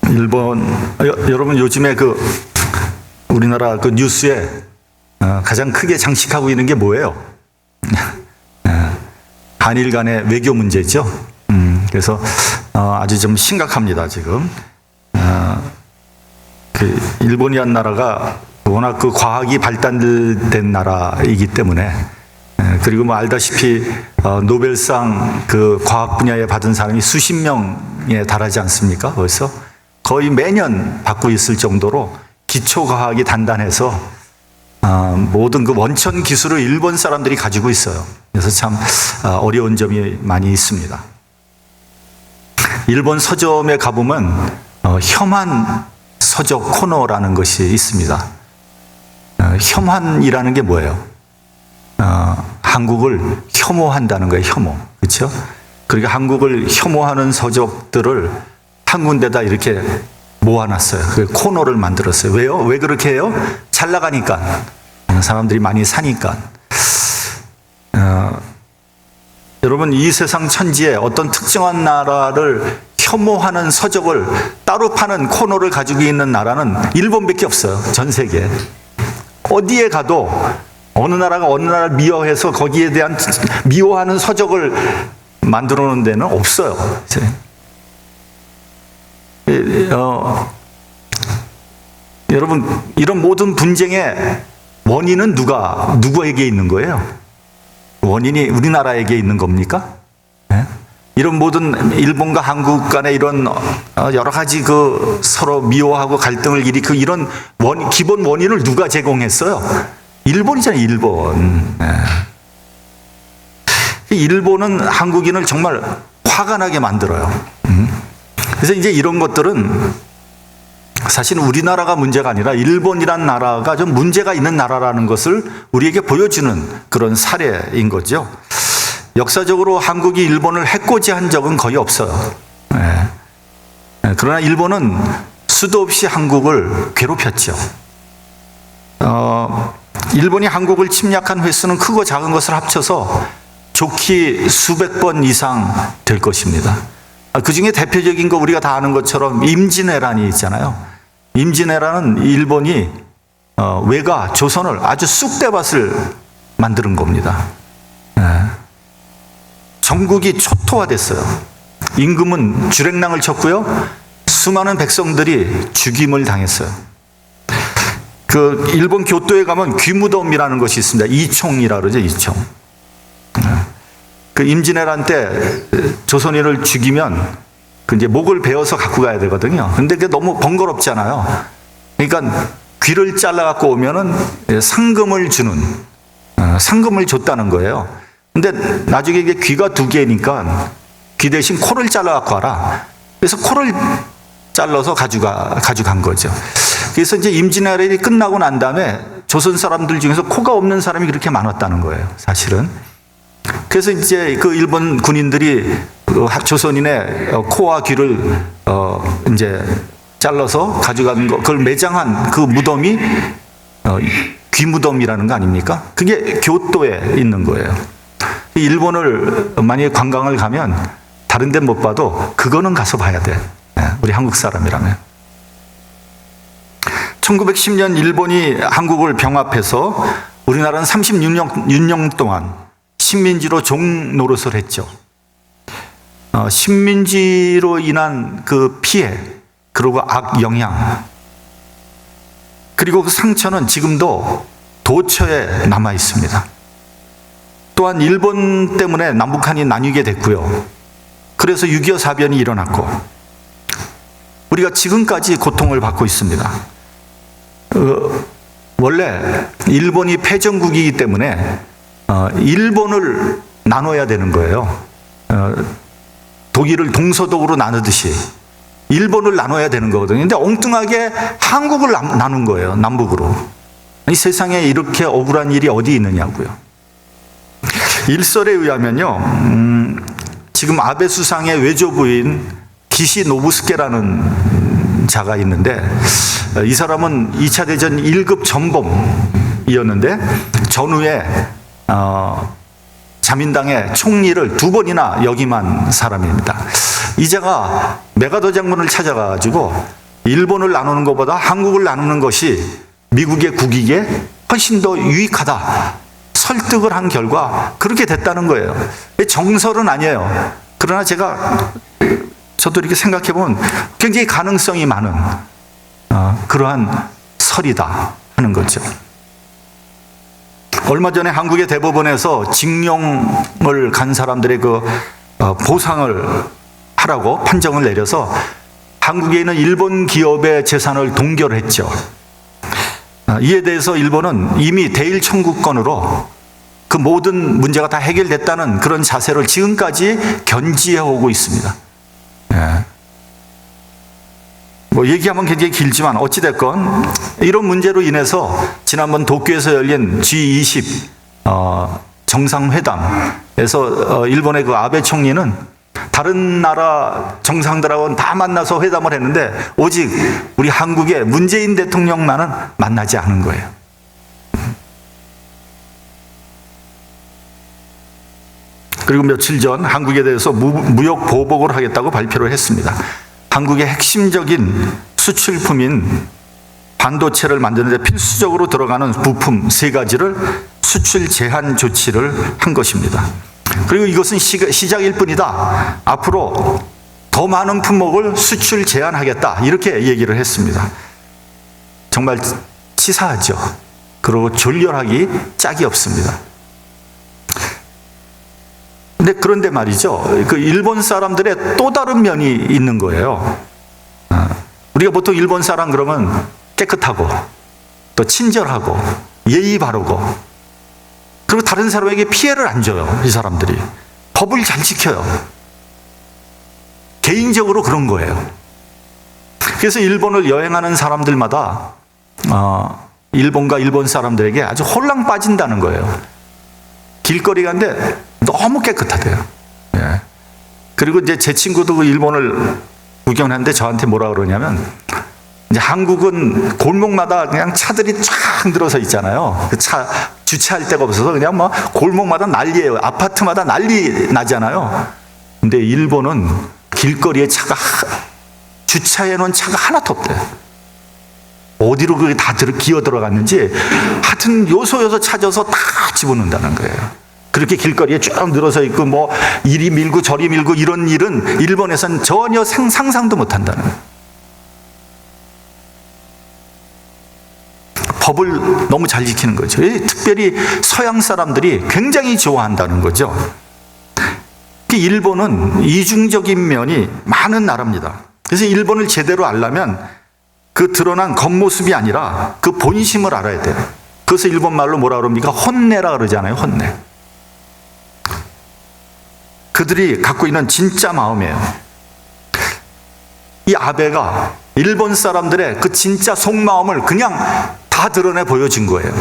일본, 여러분 요즘에 우리나라 뉴스에 가장 크게 장식하고 있는 게 뭐예요? 한일 간의 외교 문제죠. 그래서 아주 좀 심각합니다, 지금. 일본이란 나라가 워낙 과학이 발달된 나라이기 때문에, 그리고 뭐 알다시피 노벨상 과학 분야에 받은 사람이 수십 명에 달하지 않습니까? 벌써 거의 매년 받고 있을 정도로 기초 과학이 단단해서 모든 원천 기술을 일본 사람들이 가지고 있어요. 그래서 참 어려운 점이 많이 있습니다. 일본 서점에 가보면 혐한 서적 코너라는 것이 있습니다. 혐한이라는 게 뭐예요? 한국을 혐오한다는 거예요. 혐오. 그렇죠? 그러니까 한국을 혐오하는 서적들을 한 군데다 이렇게 모아놨어요. 그 코너를 만들었어요. 왜요? 왜 그렇게 해요? 잘 나가니까. 사람들이 많이 사니까. 여러분, 이 세상 천지에 어떤 특정한 나라를 혐오하는 서적을 따로 파는 코너를 가지고 있는 나라는 일본밖에 없어요. 전 세계에. 어디에 가도 어느 나라가 어느 나라를 미워해서 거기에 대한 미워하는 서적을 만들어 놓은 데는 없어요. 여러분, 이런 모든 분쟁의 원인은 누구에게 있는 거예요? 원인이 우리나라에게 있는 겁니까? 네? 이런 모든 일본과 한국 간의 이런 여러 가지 서로 미워하고 갈등을 일으키고 이런 기본 원인을 누가 제공했어요? 일본이잖아요, 일본. 네. 일본은 한국인을 정말 화가 나게 만들어요. 그래서 이제 이런 것들은 사실 우리나라가 문제가 아니라 일본이란 나라가 좀 문제가 있는 나라라는 것을 우리에게 보여주는 그런 사례인 거죠. 역사적으로 한국이 일본을 해코지한 적은 거의 없어요. 네. 그러나 일본은 수도 없이 한국을 괴롭혔죠. 일본이 한국을 침략한 횟수는 크고 작은 것을 합쳐서 좋게 수백 번 이상 될 것입니다. 그 중에 대표적인 거 우리가 다 아는 것처럼 임진왜란이 있잖아요. 임진왜란은 일본이 외가 조선을 아주 쑥대밭을 만드는 겁니다. 전국이 초토화됐어요. 임금은 주랭랑을 쳤고요. 수많은 백성들이 죽임을 당했어요. 일본 교토에 가면 귀무덤이라는 것이 있습니다. 이총이라 그러죠, 이총. 임진왜란 때 조선인을 죽이면 이제 목을 베어서 갖고 가야 되거든요. 근데 그게 너무 번거롭잖아요. 그러니까 귀를 잘라갖고 오면은 상금을 상금을 줬다는 거예요. 근데 나중에 이게 귀가 2개니까 귀 대신 코를 잘라갖고 와라. 그래서 코를 잘라서 가져간 거죠. 그래서 이제 임진왜란이 끝나고 난 다음에 조선 사람들 중에서 코가 없는 사람이 그렇게 많았다는 거예요, 사실은. 그래서 이제 일본 군인들이 조선인의 코와 귀를 이제 잘라서 가져간 그걸 매장한 무덤이 귀무덤이라는 거 아닙니까? 그게 교토에 있는 거예요. 일본을 만약에 관광을 가면 다른 데 못 봐도 그거는 가서 봐야 돼. 우리 한국 사람이라면. 1910년 일본이 한국을 병합해서 우리나라는 36년 동안 식민지로 종노릇을 했죠. 식민지로 인한 피해, 그리고 악영향, 그리고 상처는 지금도 도처에 남아 있습니다. 또한 일본 때문에 남북한이 나뉘게 됐고요. 그래서 6.25 사변이 일어났고, 우리가 지금까지 고통을 받고 있습니다. 원래 일본이 패전국이기 때문에 일본을 나눠야 되는 거예요. 독일을 동서독으로 나누듯이 일본을 나눠야 되는 거거든요. 근데 엉뚱하게 한국을 나눈 거예요, 남북으로. 이 세상에 이렇게 억울한 일이 어디 있느냐고요. 일설에 의하면요, 지금 아베 수상의 외조부인 기시 노부스케라는 자가 있는데, 이 사람은 2차 대전 1급 전범이었는데 전후에 자민당의 총리를 2번이나 역임한 사람입니다. 이제가 메가더 장군을 찾아가지고 일본을 나누는 것보다 한국을 나누는 것이 미국의 국익에 훨씬 더 유익하다 설득을 한 결과 그렇게 됐다는 거예요. 정설은 아니에요. 그러나 저도 이렇게 생각해 보면 굉장히 가능성이 많은 그러한 설이다 하는 거죠. 얼마 전에 한국의 대법원에서 징용을 간 사람들의 그 보상을 하라고 판정을 내려서 한국에 있는 일본 기업의 재산을 동결했죠. 이에 대해서 일본은 이미 대일 청구권으로 그 모든 문제가 다 해결됐다는 그런 자세를 지금까지 견지해 오고 있습니다. 뭐 얘기하면 굉장히 길지만 어찌됐건 이런 문제로 인해서 지난번 도쿄에서 열린 G20 정상회담에서 일본의 그 아베 총리는 다른 나라 정상들하고는 다 만나서 회담을 했는데 오직 우리 한국의 문재인 대통령만은 만나지 않은 거예요. 그리고 며칠 전 한국에 대해서 무역 보복을 하겠다고 발표를 했습니다. 한국의 핵심적인 수출품인 반도체를 만드는 데 필수적으로 들어가는 부품 3가지를 수출 제한 조치를 한 것입니다. 그리고 이것은 시작일 뿐이다. 앞으로 더 많은 품목을 수출 제한하겠다. 이렇게 얘기를 했습니다. 정말 치사하죠. 그리고 졸렬하기 짝이 없습니다. 그런데 말이죠. 그 일본 사람들의 또 다른 면이 있는 거예요. 우리가 보통 일본 사람 그러면 깨끗하고 또 친절하고 예의 바르고 그리고 다른 사람에게 피해를 안 줘요. 이 사람들이 법을 잘 지켜요. 개인적으로 그런 거예요. 그래서 일본을 여행하는 사람들마다 일본과 일본 사람들에게 아주 홀랑 빠진다는 거예요. 길거리 가는데 너무 깨끗하대요. 예. 그리고 이제 제 친구도 그 일본을 구경하는데 저한테 뭐라 그러냐면 이제 한국은 골목마다 그냥 차들이 쫙 늘어서 있잖아요. 그 차 주차할 데가 없어서 그냥 뭐 골목마다 난리예요. 아파트마다 난리 나잖아요. 근데 일본은 길거리에 주차해 놓은 차가 하나도 없대요. 어디로 그게 다 기어 들어갔는지 하여튼 요소 찾아서 다 집어넣는다는 거예요. 그렇게 길거리에 쭉 늘어서 있고 뭐 이리 밀고 저리 밀고 이런 일은 일본에서는 전혀 상상도 못한다는 거예요. 법을 너무 잘 지키는 거죠. 특별히 서양 사람들이 굉장히 좋아한다는 거죠. 일본은 이중적인 면이 많은 나라입니다. 그래서 일본을 제대로 알려면 그 드러난 겉모습이 아니라 그 본심을 알아야 돼요. 그것을 일본말로 뭐라 그럽니까? 혼내라 그러잖아요. 혼내. 그들이 갖고 있는 진짜 마음이에요. 이 아베가 일본 사람들의 그 진짜 속마음을 그냥 다 드러내 보여준 거예요.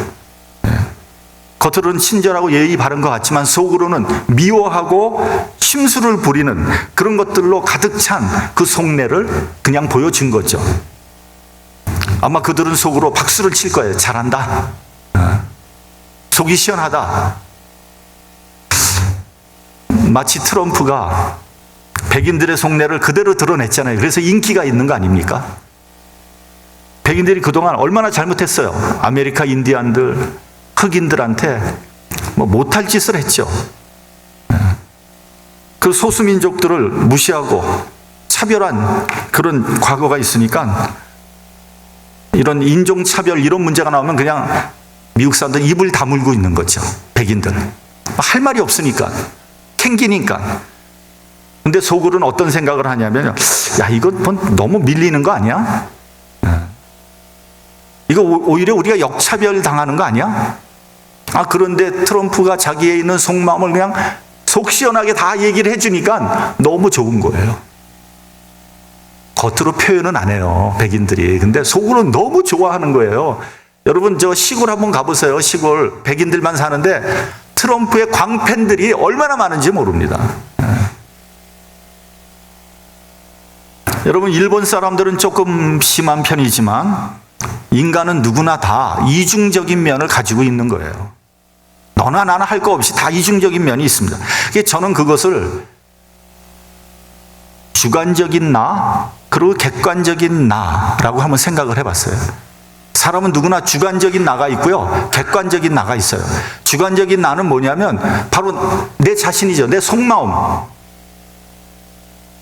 겉으로는 친절하고 예의 바른 것 같지만 속으로는 미워하고 심술을 부리는 그런 것들로 가득 찬 그 속내를 그냥 보여준 거죠. 아마 그들은 속으로 박수를 칠 거예요. 잘한다. 속이 시원하다. 마치 트럼프가 백인들의 속내를 그대로 드러냈잖아요. 그래서 인기가 있는 거 아닙니까? 백인들이 그동안 얼마나 잘못했어요. 아메리카 인디안들, 흑인들한테 뭐 못할 짓을 했죠. 그 소수민족들을 무시하고 차별한 그런 과거가 있으니까 이런 인종차별 이런 문제가 나오면 그냥 미국 사람들 입을 다물고 있는 거죠. 백인들. 할 말이 없으니까. 캥기니까. 근데 속으로는 어떤 생각을 하냐면 야 이거 너무 밀리는 거 아니야? 이거 오히려 우리가 역차별 당하는 거 아니야? 그런데 트럼프가 자기의 있는 속마음을 그냥 속 시원하게 다 얘기를 해주니까 너무 좋은 거예요. 겉으로 표현은 안 해요, 백인들이. 근데 속으로는 너무 좋아하는 거예요. 여러분 저 시골 한번 가보세요. 시골 백인들만 사는데 트럼프의 광팬들이 얼마나 많은지 모릅니다. 여러분 일본 사람들은 조금 심한 편이지만 인간은 누구나 다 이중적인 면을 가지고 있는 거예요. 너나 나나 할 거 없이 다 이중적인 면이 있습니다. 저는 그것을 주관적인 나, 그리고 객관적인 나라고 한번 생각을 해봤어요. 사람은 누구나 주관적인 나가 있고요, 객관적인 나가 있어요. 주관적인 나는 뭐냐면 바로 내 자신이죠. 내 속마음.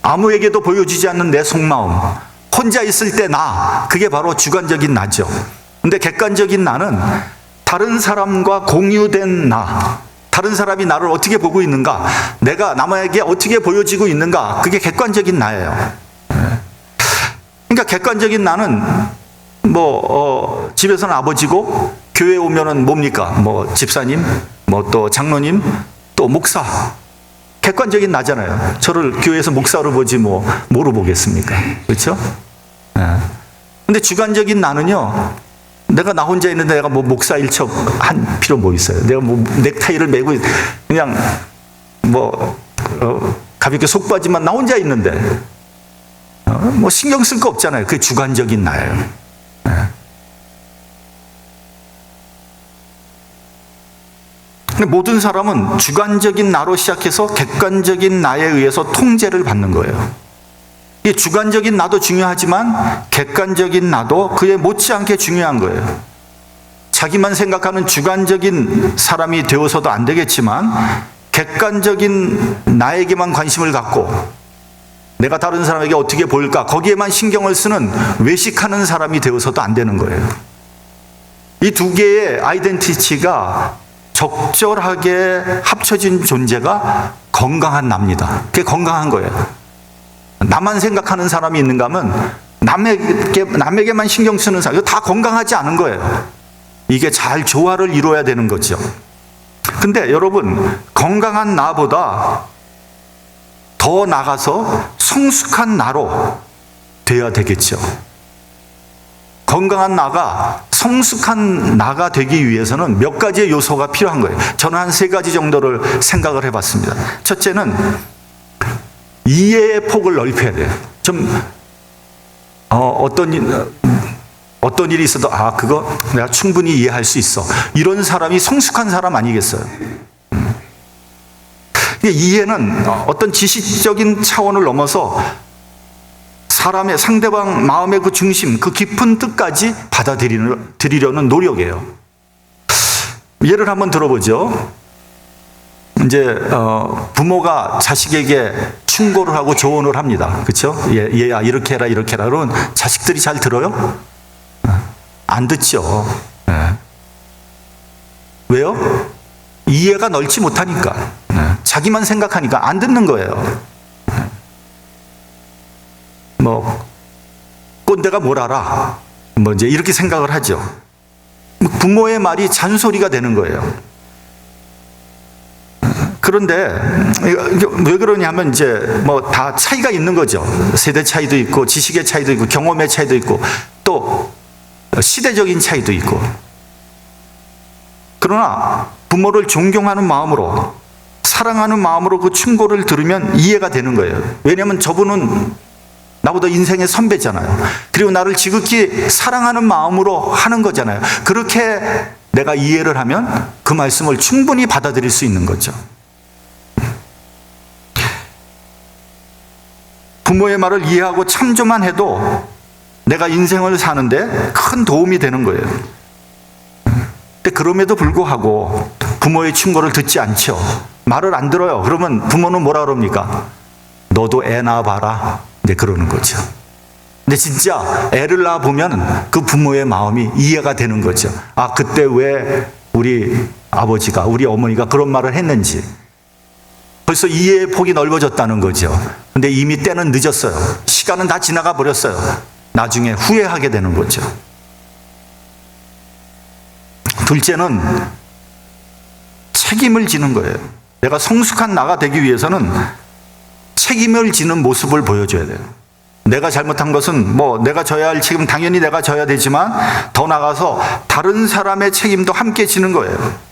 아무에게도 보여주지 않는 내 속마음. 혼자 있을 때 나, 그게 바로 주관적인 나죠. 근데 객관적인 나는 다른 사람과 공유된 나, 다른 사람이 나를 어떻게 보고 있는가, 내가 남에게 어떻게 보여지고 있는가, 그게 객관적인 나예요. 그러니까 객관적인 나는 집에서는 아버지고 교회 오면은 뭡니까? 집사님, 또 장로님, 또 목사. 객관적인 나잖아요. 저를 교회에서 목사로 보지 뭐로 보겠습니까? 그렇죠? 근데 주관적인 나는요, 내가 나 혼자 있는데 내가 목사일 척 한 필요 뭐 있어요? 내가 넥타이를 메고 그냥 가볍게 속바지만 나 혼자 있는데 신경 쓸 거 없잖아요. 그게 주관적인 나예요. 근데 모든 사람은 주관적인 나로 시작해서 객관적인 나에 의해서 통제를 받는 거예요. 이 주관적인 나도 중요하지만 객관적인 나도 그에 못지않게 중요한 거예요. 자기만 생각하는 주관적인 사람이 되어서도 안 되겠지만 객관적인 나에게만 관심을 갖고 내가 다른 사람에게 어떻게 보일까, 거기에만 신경을 쓰는 외식하는 사람이 되어서도 안 되는 거예요. 이 두 개의 아이덴티티가 적절하게 합쳐진 존재가 건강한 나입니다. 그게 건강한 거예요. 나만 생각하는 사람이 있는가 하면 남에게만 신경 쓰는 사람, 이거 다 건강하지 않은 거예요. 이게 잘 조화를 이루어야 되는 거죠. 근데 여러분, 건강한 나보다 더 나가서 성숙한 나로 되어야 되겠죠. 건강한 나가 성숙한 나가 되기 위해서는 몇 가지의 요소가 필요한 거예요. 저는 한 3가지 정도를 생각을 해봤습니다. 첫째는 이해의 폭을 넓혀야 돼요. 좀 어떤 일이 있어도 그거 내가 충분히 이해할 수 있어, 이런 사람이 성숙한 사람 아니겠어요? 이해는 어떤 지식적인 차원을 넘어서 사람의, 상대방 마음의 그 중심, 그 깊은 뜻까지 받아들이려는 노력이에요. 예를 한번 들어보죠. 이제 부모가 자식에게 충고를 하고 조언을 합니다. 그렇죠? 얘야 이렇게 해라 이렇게 해라. 그러면 자식들이 잘 들어요? 안 듣죠. 왜요? 이해가 넓지 못하니까. 자기만 생각하니까 안 듣는 거예요. 꼰대가 뭘 알아? 이제 이렇게 생각을 하죠. 부모의 말이 잔소리가 되는 거예요. 그런데 왜 그러냐면 이제 다 차이가 있는 거죠. 세대 차이도 있고 지식의 차이도 있고 경험의 차이도 있고 또 시대적인 차이도 있고. 그러나 부모를 존경하는 마음으로, 사랑하는 마음으로 그 충고를 들으면 이해가 되는 거예요. 왜냐하면 저분은 나보다 인생의 선배잖아요. 그리고 나를 지극히 사랑하는 마음으로 하는 거잖아요. 그렇게 내가 이해를 하면 그 말씀을 충분히 받아들일 수 있는 거죠. 부모의 말을 이해하고 참조만 해도 내가 인생을 사는데 큰 도움이 되는 거예요. 근데 그럼에도 불구하고 부모의 충고를 듣지 않죠. 말을 안 들어요. 그러면 부모는 뭐라 그럽니까? 너도 애 낳아봐라. 네, 그러는 거죠. 근데 진짜 애를 낳아보면 그 부모의 마음이 이해가 되는 거죠. 그때 왜 우리 아버지가, 우리 어머니가 그런 말을 했는지. 벌써 이해의 폭이 넓어졌다는 거죠. 근데 이미 때는 늦었어요. 시간은 다 지나가 버렸어요. 나중에 후회하게 되는 거죠. 둘째는 책임을 지는 거예요. 내가 성숙한 나가 되기 위해서는 책임을 지는 모습을 보여줘야 돼요. 내가 잘못한 것은 내가 져야 할 책임 당연히 내가 져야 되지만 더 나가서 다른 사람의 책임도 함께 지는 거예요.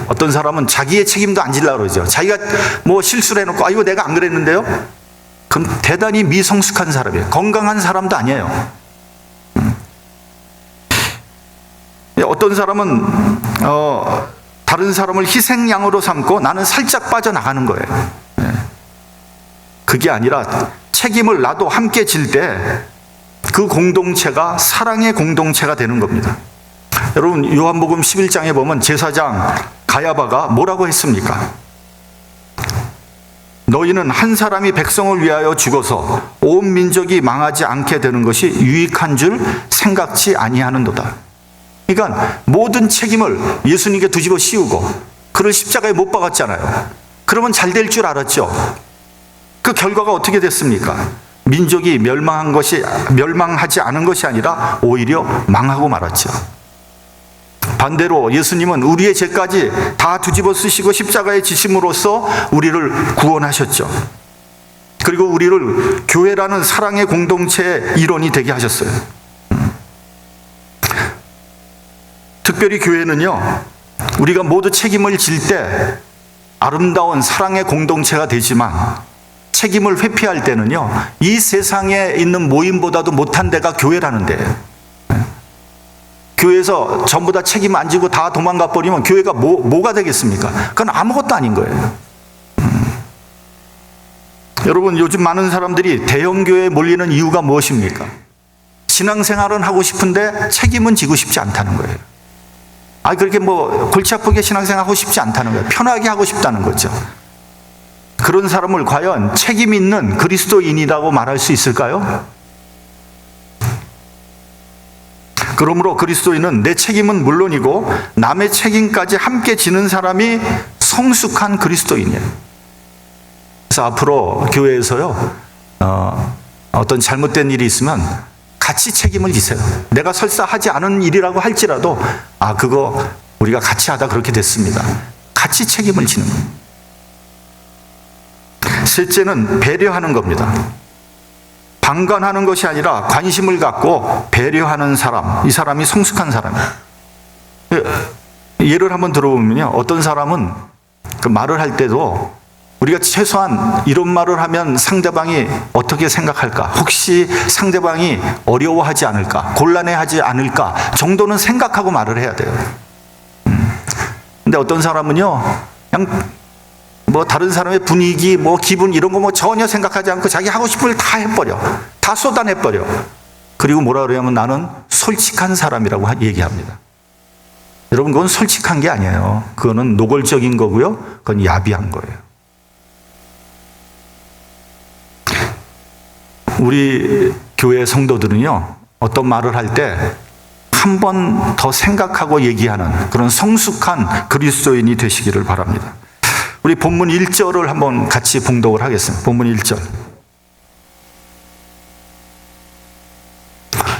어떤 사람은 자기의 책임도 안 지려고 그러죠. 자기가 실수를 해놓고 이거 내가 안 그랬는데요? 그럼 대단히 미성숙한 사람이에요. 건강한 사람도 아니에요. 어떤 사람은 다른 사람을 희생양으로 삼고 나는 살짝 빠져나가는 거예요. 그게 아니라 책임을 나도 함께 질 때 그 공동체가 사랑의 공동체가 되는 겁니다. 여러분, 요한복음 11장에 보면 제사장 가야바가 뭐라고 했습니까? 너희는 한 사람이 백성을 위하여 죽어서 온 민족이 망하지 않게 되는 것이 유익한 줄 생각지 아니하는도다. 그러니까 모든 책임을 예수님께 뒤집어 씌우고 그를 십자가에 못 박았잖아요. 그러면 잘 될 줄 알았죠. 그 결과가 어떻게 됐습니까? 민족이 멸망하지 않은 것이 아니라 오히려 망하고 말았죠. 반대로 예수님은 우리의 죄까지 다 뒤집어 쓰시고 십자가에 지심으로써 우리를 구원하셨죠. 그리고 우리를 교회라는 사랑의 공동체의 일원이 되게 하셨어요. 특별히 교회는요, 우리가 모두 책임을 질 때 아름다운 사랑의 공동체가 되지만 책임을 회피할 때는요, 이 세상에 있는 모임보다도 못한 데가 교회라는 데예요. 교회에서 전부 다 책임 안 지고 다 도망가 버리면 교회가 뭐가 되겠습니까? 그건 아무것도 아닌 거예요. 여러분, 요즘 많은 사람들이 대형교회에 몰리는 이유가 무엇입니까? 신앙생활은 하고 싶은데 책임은 지고 싶지 않다는 거예요. 그렇게 골치 아프게 신앙생활 하고 싶지 않다는 거예요. 편하게 하고 싶다는 거죠. 그런 사람을 과연 책임 있는 그리스도인이라고 말할 수 있을까요? 그러므로 그리스도인은 내 책임은 물론이고 남의 책임까지 함께 지는 사람이 성숙한 그리스도인이에요. 그래서 앞으로 교회에서요, 어떤 잘못된 일이 있으면 같이 책임을 지세요. 내가 설사 하지 않은 일이라고 할지라도 그거 우리가 같이 하다 그렇게 됐습니다. 같이 책임을 지는 거예요. 셋째는 배려하는 겁니다. 방관하는 것이 아니라 관심을 갖고 배려하는 사람, 이 사람이 성숙한 사람이에요. 예를 한번 들어보면요, 어떤 사람은 그 말을 할 때도 우리가 최소한 이런 말을 하면 상대방이 어떻게 생각할까? 혹시 상대방이 어려워하지 않을까? 곤란해하지 않을까? 정도는 생각하고 말을 해야 돼요. 근데 어떤 사람은요, 그냥 다른 사람의 분위기, 기분 이런 거 전혀 생각하지 않고 자기 하고 싶은 걸 다 해버려. 다 쏟아내버려. 그리고 뭐라 그러냐면 나는 솔직한 사람이라고 얘기합니다. 여러분, 그건 솔직한 게 아니에요. 그거는 노골적인 거고요. 그건 야비한 거예요. 우리 교회 성도들은요, 어떤 말을 할 때 한 번 더 생각하고 얘기하는 그런 성숙한 그리스도인이 되시기를 바랍니다. 우리 본문 1절을 한번 같이 봉독을 하겠습니다. 본문 1절.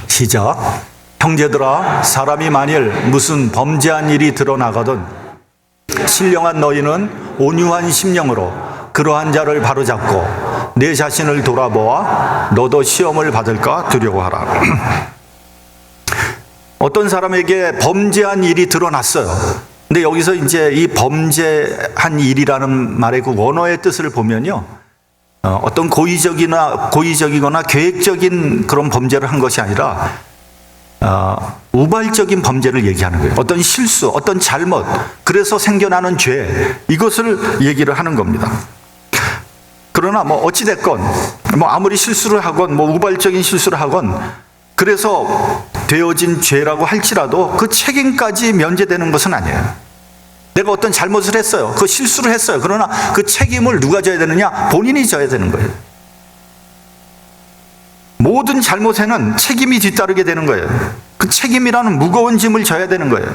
시작. 형제들아, 사람이 만일 무슨 범죄한 일이 드러나거든 신령한 너희는 온유한 심령으로 그러한 자를 바로잡고 내 자신을 돌아보아 너도 시험을 받을까 두려워하라. 어떤 사람에게 범죄한 일이 드러났어요. 근데 여기서 이제 이 범죄한 일이라는 말의 그 원어의 뜻을 보면요, 어떤 고의적이거나 계획적인 그런 범죄를 한 것이 아니라 우발적인 범죄를 얘기하는 거예요. 어떤 실수, 어떤 잘못, 그래서 생겨나는 죄, 이것을 얘기를 하는 겁니다. 그러나 어찌됐건 아무리 실수를 하건 우발적인 실수를 하건 그래서 되어진 죄라고 할지라도 그 책임까지 면제되는 것은 아니에요. 내가 어떤 잘못을 했어요. 그 실수를 했어요. 그러나 그 책임을 누가 져야 되느냐? 본인이 져야 되는 거예요. 모든 잘못에는 책임이 뒤따르게 되는 거예요. 그 책임이라는 무거운 짐을 져야 되는 거예요.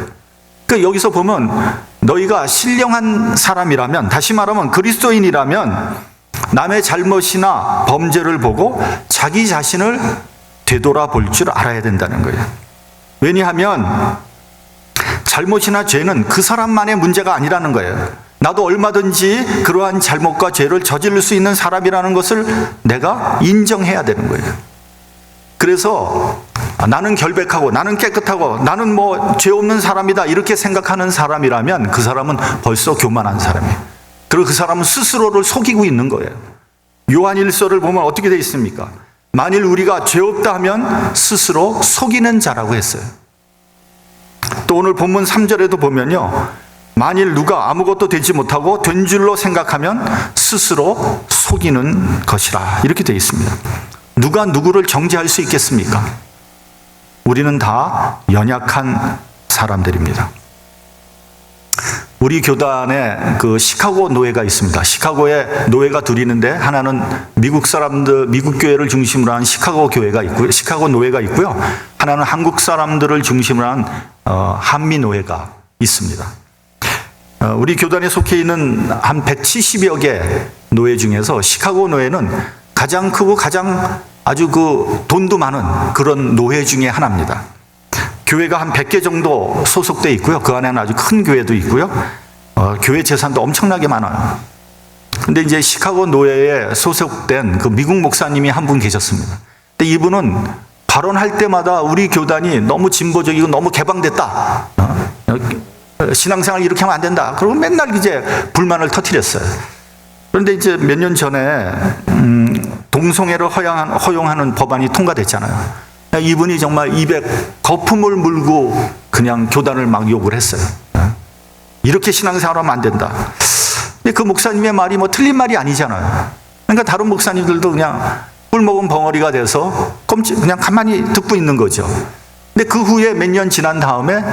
그러니까 여기서 보면 너희가 신령한 사람이라면, 다시 말하면 그리스도인이라면 남의 잘못이나 범죄를 보고 자기 자신을 되돌아볼 줄 알아야 된다는 거예요. 왜냐하면 잘못이나 죄는 그 사람만의 문제가 아니라는 거예요. 나도 얼마든지 그러한 잘못과 죄를 저지를 수 있는 사람이라는 것을 내가 인정해야 되는 거예요. 그래서 나는 결백하고 나는 깨끗하고 나는 죄 없는 사람이다 이렇게 생각하는 사람이라면 그 사람은 벌써 교만한 사람이에요. 그리고 그 사람은 스스로를 속이고 있는 거예요. 요한 1서를 보면 어떻게 되어 있습니까? 만일 우리가 죄 없다 하면 스스로 속이는 자라고 했어요. 또 오늘 본문 3절에도 보면요, 만일 누가 아무것도 되지 못하고 된 줄로 생각하면 스스로 속이는 것이라. 이렇게 되어 있습니다. 누가 누구를 정죄할 수 있겠습니까? 우리는 다 연약한 사람들입니다. 우리 교단에 그 시카고 노회가 있습니다. 시카고에 노회가 둘이 있는데 하나는 미국 사람들, 미국 교회를 중심으로 한 시카고 교회가 있고요. 시카고 노회가 있고요. 하나는 한국 사람들을 중심으로 한 한미 노회가 있습니다. 우리 교단에 속해 있는 한 170여 개 노회 중에서 시카고 노회는 가장 크고 가장 아주 그 돈도 많은 그런 노회 중에 하나입니다. 교회가 한 100개 정도 소속돼 있고요. 그 안에는 아주 큰 교회도 있고요. 교회 재산도 엄청나게 많아요. 근데 이제 시카고 노회에 소속된 그 미국 목사님이 한 분 계셨습니다. 근데 이분은 발언할 때마다 우리 교단이 너무 진보적이고 너무 개방됐다. 신앙생활 이렇게 하면 안 된다. 그리고 맨날 이제 불만을 터뜨렸어요. 그런데 이제 몇 년 전에 동성애를 허용하는 법안이 통과됐잖아요. 이분이 정말 입에 거품을 물고 그냥 교단을 막 욕을 했어요. 이렇게 신앙생활하면 안 된다. 근데 그 목사님의 말이 뭐 틀린 말이 아니잖아요. 그러니까 다른 목사님들도 그냥 꿀 먹은 벙어리가 돼서 그냥 가만히 듣고 있는 거죠. 근데 그 후에 몇 년 지난 다음에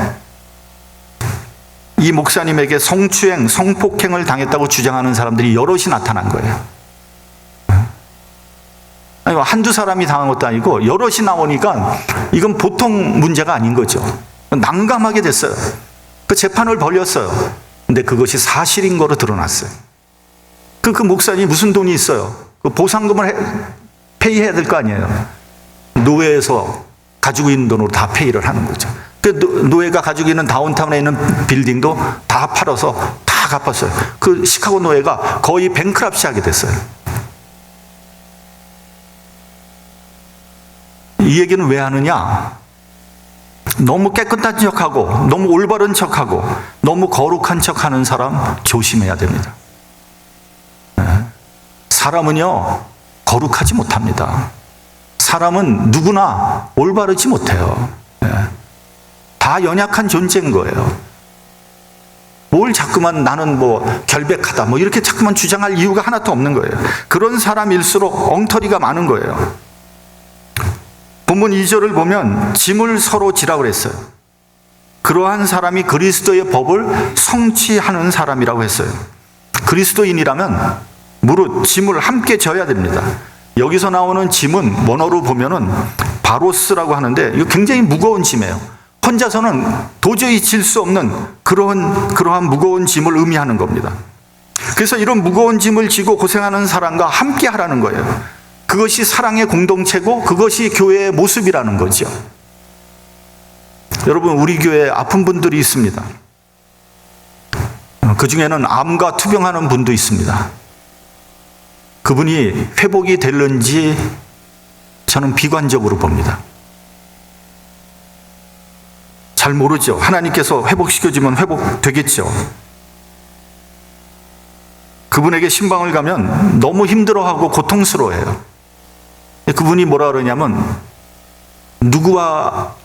이 목사님에게 성추행, 성폭행을 당했다고 주장하는 사람들이 여럿이 나타난 거예요. 아니, 한두 사람이 당한 것도 아니고 여럿이 나오니까 이건 보통 문제가 아닌 거죠. 난감하게 됐어요. 그 재판을 벌였어요. 근데 그것이 사실인 거로 드러났어요. 그 목사님이 무슨 돈이 있어요? 그 보상금을 페이해야 될 거 아니에요. 노회에서 가지고 있는 돈으로 다 페이를 하는 거죠. 그 노회가 가지고 있는 다운타운에 있는 빌딩도 다 팔아서 다 갚았어요. 그 시카고 노회가 거의 뱅크럽시 하게 됐어요. 이 얘기는 왜 하느냐? 너무 깨끗한 척하고 너무 올바른 척하고 너무 거룩한 척하는 사람 조심해야 됩니다. 사람은요 거룩하지 못합니다. 사람은 누구나 올바르지 못해요. 다 연약한 존재인 거예요. 뭘 자꾸만 나는 뭐 결백하다 뭐 이렇게 자꾸만 주장할 이유가 하나도 없는 거예요. 그런 사람일수록 엉터리가 많은 거예요. 본문 2절을 보면 짐을 서로 지라고 그랬어요. 그러한 사람이 그리스도의 법을 성취하는 사람이라고 했어요. 그리스도인이라면 무릇 짐을 함께 져야 됩니다. 여기서 나오는 짐은 원어로 보면은 바로스라고 하는데 이거 굉장히 무거운 짐이에요. 혼자서는 도저히 질 수 없는 그러한 무거운 짐을 의미하는 겁니다. 그래서 이런 무거운 짐을 지고 고생하는 사람과 함께 하라는 거예요. 그것이 사랑의 공동체고 그것이 교회의 모습이라는 거죠. 여러분, 우리 교회에 아픈 분들이 있습니다. 그 중에는 암과 투병하는 분도 있습니다. 그분이 회복이 될는지 저는 비관적으로 봅니다. 잘 모르죠. 하나님께서 회복시켜주면 회복되겠죠. 그분에게 신방을 가면 너무 힘들어하고 고통스러워해요. 그분이 뭐라 그러냐면 누구와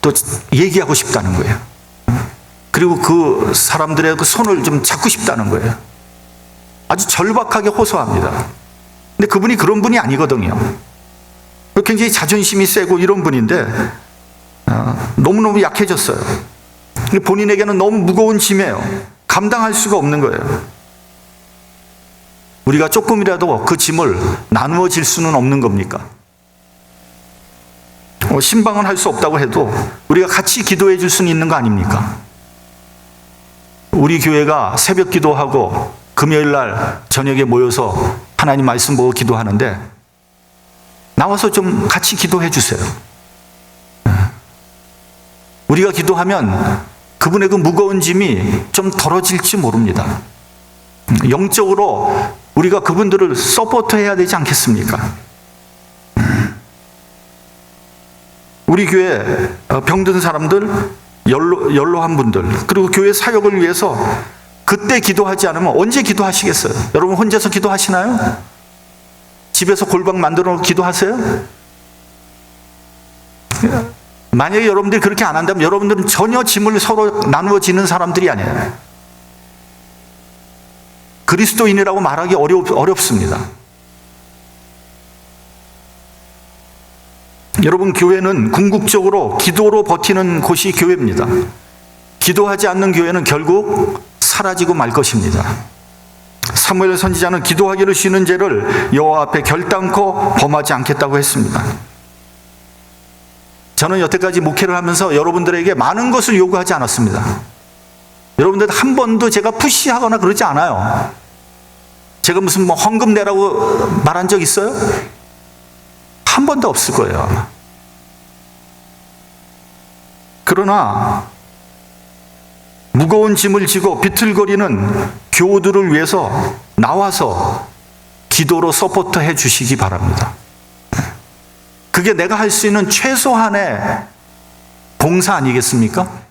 또 얘기하고 싶다는 거예요. 그리고 그 사람들의 그 손을 좀 잡고 싶다는 거예요. 아주 절박하게 호소합니다. 근데 그분이 그런 분이 아니거든요. 굉장히 자존심이 세고 이런 분인데 너무너무 약해졌어요. 본인에게는 너무 무거운 짐이에요. 감당할 수가 없는 거예요. 우리가 조금이라도 그 짐을 나누어 질 수는 없는 겁니까? 신방은 할 수 없다고 해도 우리가 같이 기도해 줄 수는 있는 거 아닙니까? 우리 교회가 새벽 기도하고 금요일 날 저녁에 모여서 하나님 말씀 보고 기도하는데 나와서 좀 같이 기도해 주세요. 우리가 기도하면 그분의 그 무거운 짐이 좀 덜어질지 모릅니다. 영적으로 우리가 그분들을 서포트해야 되지 않겠습니까? 우리 교회 병든 사람들, 연로한 분들, 그리고 교회 사역을 위해서 그때 기도하지 않으면 언제 기도하시겠어요? 여러분 혼자서 기도하시나요? 집에서 골방 만들어 놓고 기도하세요? 만약에 여러분들이 그렇게 안 한다면 여러분들은 전혀 짐을 서로 나누어 지는 사람들이 아니에요. 그리스도인이라고 말하기 어렵습니다. 여러분, 교회는 궁극적으로 기도로 버티는 곳이 교회입니다. 기도하지 않는 교회는 결국 사라지고 말 것입니다. 사무엘 선지자는 기도하기를 쉬는 죄를 여호와 앞에 결단코 범하지 않겠다고 했습니다. 저는 여태까지 목회를 하면서 여러분들에게 많은 것을 요구하지 않았습니다. 여러분들 한 번도 제가 푸시하거나 그러지 않아요. 제가 무슨 헌금 내라고 말한 적 있어요? 한 번도 없을 거예요, 아마. 그러나 무거운 짐을 지고 비틀거리는 교우들을 위해서 나와서 기도로 서포트해 주시기 바랍니다. 그게 내가 할 수 있는 최소한의 봉사 아니겠습니까?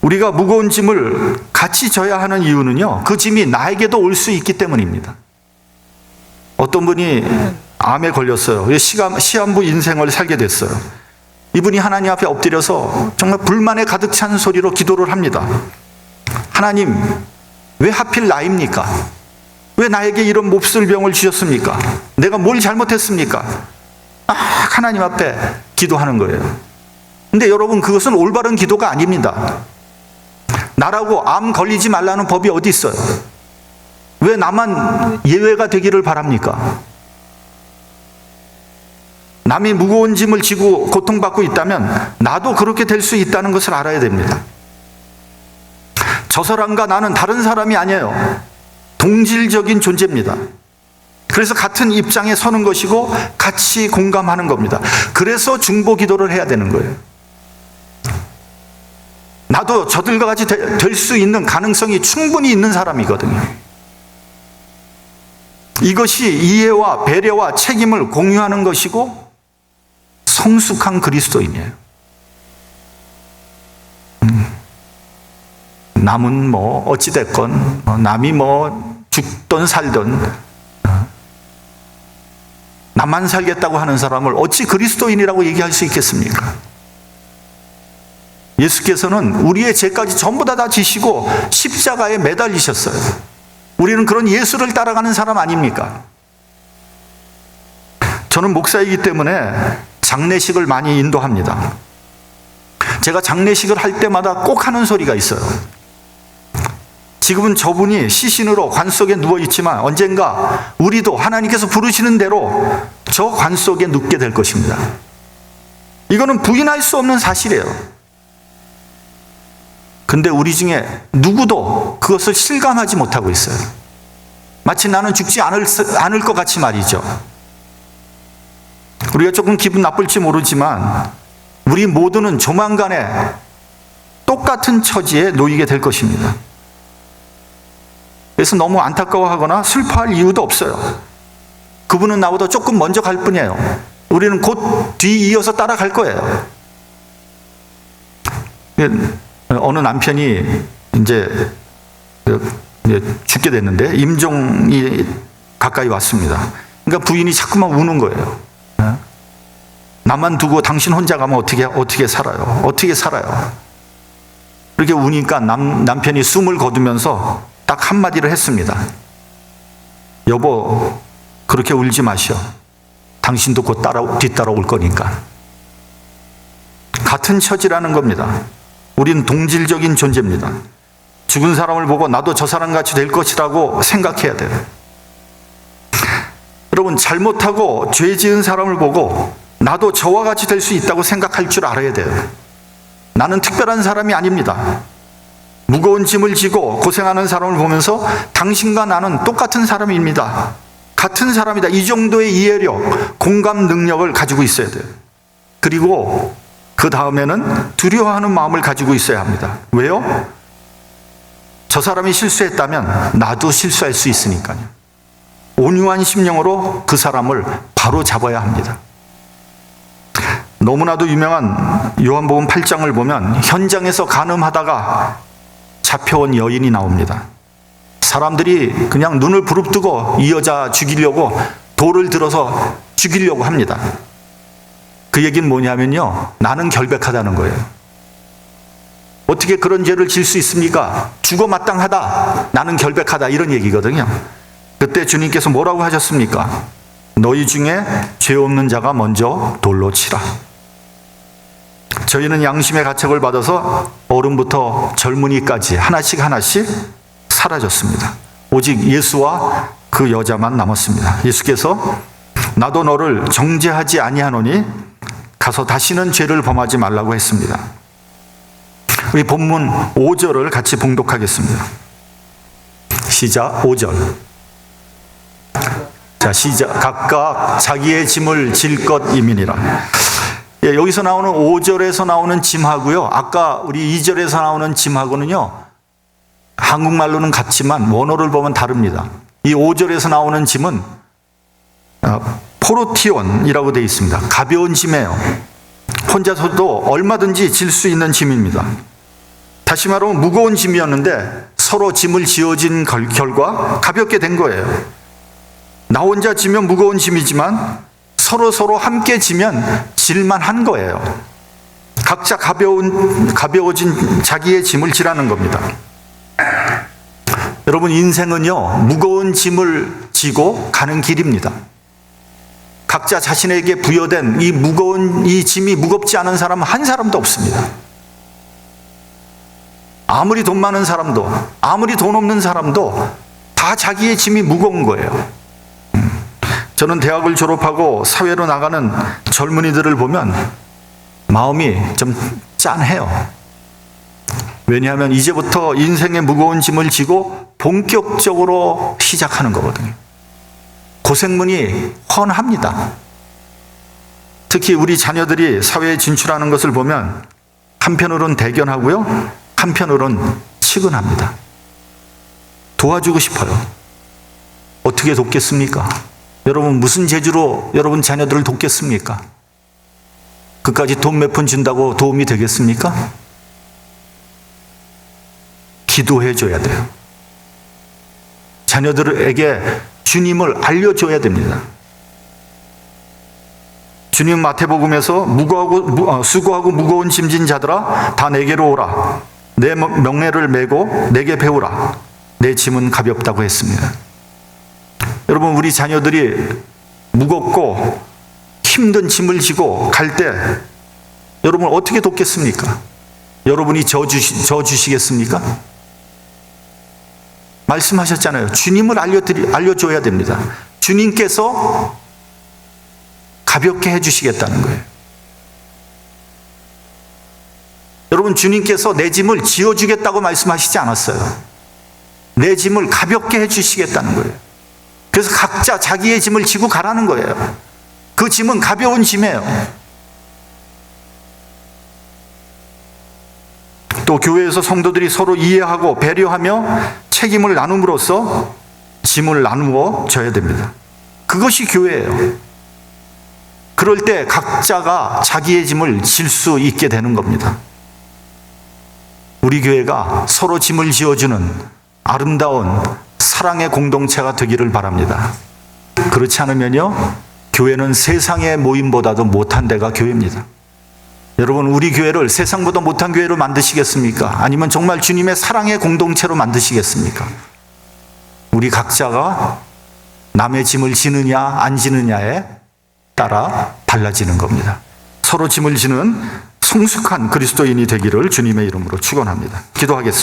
우리가 무거운 짐을 같이 져야 하는 이유는요, 그 짐이 나에게도 올 수 있기 때문입니다. 어떤 분이 암에 걸렸어요. 시한부 인생을 살게 됐어요. 이분이 하나님 앞에 엎드려서 정말 불만에 가득 찬 소리로 기도를 합니다. 하나님, 왜 하필 나입니까? 왜 나에게 이런 몹쓸 병을 주셨습니까? 내가 뭘 잘못했습니까? 하나님 앞에 기도하는 거예요. 근데 여러분, 그것은 올바른 기도가 아닙니다. 나라고 암 걸리지 말라는 법이 어디 있어요? 왜 나만 예외가 되기를 바랍니까? 남이 무거운 짐을 지고 고통받고 있다면 나도 그렇게 될 수 있다는 것을 알아야 됩니다. 저 사람과 나는 다른 사람이 아니에요. 동질적인 존재입니다. 그래서 같은 입장에 서는 것이고 같이 공감하는 겁니다. 그래서 중보 기도를 해야 되는 거예요. 나도 저들과 같이 될 수 있는 가능성이 충분히 있는 사람이거든요. 이것이 이해와 배려와 책임을 공유하는 것이고 성숙한 그리스도인이에요. 남은 뭐 어찌됐건 남이 뭐 죽든 살든 나만 살겠다고 하는 사람을 어찌 그리스도인이라고 얘기할 수 있겠습니까? 예수께서는 우리의 죄까지 전부 다 지시고 십자가에 매달리셨어요. 우리는 그런 예수를 따라가는 사람 아닙니까? 저는 목사이기 때문에 장례식을 많이 인도합니다. 제가 장례식을 할 때마다 꼭 하는 소리가 있어요. 지금은 저분이 시신으로 관 속에 누워있지만 언젠가 우리도 하나님께서 부르시는 대로 저 관 속에 눕게 될 것입니다. 이거는 부인할 수 없는 사실이에요. 근데 우리 중에 누구도 그것을 실감하지 못하고 있어요. 마치 나는 죽지 않을 것 같이 말이죠. 우리가 조금 기분 나쁠지 모르지만 우리 모두는 조만간에 똑같은 처지에 놓이게 될 것입니다. 그래서 너무 안타까워하거나 슬퍼할 이유도 없어요. 그분은 나보다 조금 먼저 갈 뿐이에요. 우리는 곧 뒤이어서 따라갈 거예요. 어느 남편이 이제 죽게 됐는데 임종이 가까이 왔습니다. 그러니까 부인이 자꾸만 우는 거예요. 나만 두고 당신 혼자 가면 어떻게 살아요? 어떻게 살아요? 그렇게 우니까 남편이 숨을 거두면서 딱 한마디를 했습니다. 여보, 그렇게 울지 마시오. 당신도 곧 뒤따라 올 거니까. 같은 처지라는 겁니다. 우린 동질적인 존재입니다. 죽은 사람을 보고 나도 저 사람같이 될 것이라고 생각해야 돼요. 여러분, 잘못하고 죄 지은 사람을 보고 나도 저와 같이 될 수 있다고 생각할 줄 알아야 돼요. 나는 특별한 사람이 아닙니다. 무거운 짐을 지고 고생하는 사람을 보면서 당신과 나는 똑같은 사람입니다. 같은 사람이다. 이 정도의 이해력, 공감 능력을 가지고 있어야 돼요. 그리고 그 다음에는 두려워하는 마음을 가지고 있어야 합니다. 왜요? 저 사람이 실수했다면 나도 실수할 수 있으니까요. 온유한 심령으로 그 사람을 바로 잡아야 합니다. 너무나도 유명한 요한복음 8장을 보면 현장에서 간음하다가 잡혀온 여인이 나옵니다. 사람들이 그냥 눈을 부릅뜨고 이 여자 죽이려고 돌을 들어서 죽이려고 합니다. 그 얘기는 뭐냐면요, 나는 결백하다는 거예요. 어떻게 그런 죄를 질 수 있습니까? 죽어 마땅하다. 나는 결백하다. 이런 얘기거든요. 그때 주님께서 뭐라고 하셨습니까? 너희 중에 죄 없는 자가 먼저 돌로 치라. 저희는 양심의 가책을 받아서 어른부터 젊은이까지 하나씩 사라졌습니다. 오직 예수와 그 여자만 남았습니다. 예수께서 나도 너를 정죄하지 아니하노니 가서 다시는 죄를 범하지 말라고 했습니다. 우리 본문 5절을 같이 봉독하겠습니다. 시작 5절. 자, 시작. 각각 자기의 짐을 질 것임이니라. 예, 여기서 나오는 5절에서 나오는 짐하고요. 아까 우리 2절에서 나오는 짐하고는요. 한국말로는 같지만 원어를 보면 다릅니다. 이 5절에서 나오는 짐은 포르티온이라고 되어 있습니다. 가벼운 짐이에요. 혼자서도 얼마든지 질 수 있는 짐입니다. 다시 말하면 무거운 짐이었는데 서로 짐을 지어진 결과 가볍게 된 거예요. 나 혼자 지면 무거운 짐이지만 서로 함께 지면 질만한 거예요. 각자 가벼워진 자기의 짐을 지라는 겁니다. 여러분, 인생은요, 무거운 짐을 지고 가는 길입니다. 각자 자신에게 부여된 이 짐이 무겁지 않은 사람은 한 사람도 없습니다. 아무리 돈 많은 사람도, 아무리 돈 없는 사람도 다 자기의 짐이 무거운 거예요. 저는 대학을 졸업하고 사회로 나가는 젊은이들을 보면 마음이 좀 짠해요. 왜냐하면 이제부터 인생의 무거운 짐을 지고 본격적으로 시작하는 거거든요. 고생문이 훤합니다. 특히 우리 자녀들이 사회에 진출하는 것을 보면 한편으로는 대견하고요, 한편으로는 측은합니다. 도와주고 싶어요. 어떻게 돕겠습니까? 여러분, 무슨 재주로 여러분 자녀들을 돕겠습니까? 그까지 돈 몇 푼 준다고 도움이 되겠습니까? 기도해 줘야 돼요. 자녀들에게 주님을 알려줘야 됩니다. 주님 마태복음에서 수고하고 무거운 짐진 자들아 다 내게로 오라. 내 명예를 메고 내게 배우라. 내 짐은 가볍다고 했습니다. 여러분, 우리 자녀들이 무겁고 힘든 짐을 지고 갈 때 여러분 어떻게 돕겠습니까? 여러분이 져주시겠습니까? 말씀하셨잖아요. 주님을 알려줘야 됩니다. 주님께서 가볍게 해주시겠다는 거예요. 여러분, 주님께서 내 짐을 지어주겠다고 말씀하시지 않았어요. 내 짐을 가볍게 해주시겠다는 거예요. 그래서 각자 자기의 짐을 지고 가라는 거예요. 그 짐은 가벼운 짐이에요. 또 교회에서 성도들이 서로 이해하고 배려하며 책임을 나눔으로써 짐을 나누어 줘야 됩니다. 그것이 교회예요. 그럴 때 각자가 자기의 짐을 질 수 있게 되는 겁니다. 우리 교회가 서로 짐을 지어주는 아름다운 사랑의 공동체가 되기를 바랍니다. 그렇지 않으면요, 교회는 세상의 모임보다도 못한 데가 교회입니다. 여러분, 우리 교회를 세상보다 못한 교회로 만드시겠습니까? 아니면 정말 주님의 사랑의 공동체로 만드시겠습니까? 우리 각자가 남의 짐을 지느냐 안 지느냐에 따라 달라지는 겁니다. 서로 짐을 지는 성숙한 그리스도인이 되기를 주님의 이름으로 축원합니다. 기도하겠습니다.